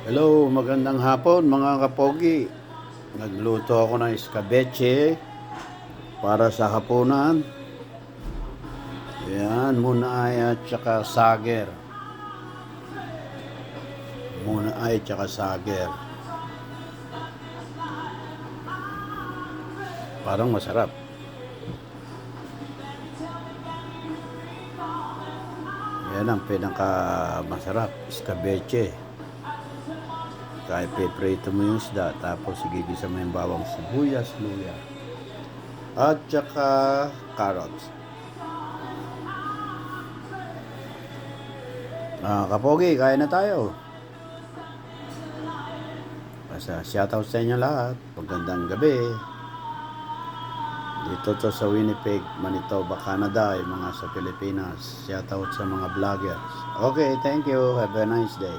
Hello, magandang hapon mga kapogi. Nagluto ako ng escabeche para sa hapunan. Yan, muna at saka sager. Muna at saka sager. Parang masarap. Yan ang pinaka masarap, escabeche. Kahit piprito mo yung isda, tapos igigisa mo yung bawang sibuyas, luya, at saka carrots. Kapogi, kain na tayo. Basta shoutout sa inyo lahat. Magandang gabi. Dito to sa Winnipeg, Manitoba, Canada, yung mga sa Pilipinas. Shoutout sa mga vloggers. Okay, thank you. Have a nice day.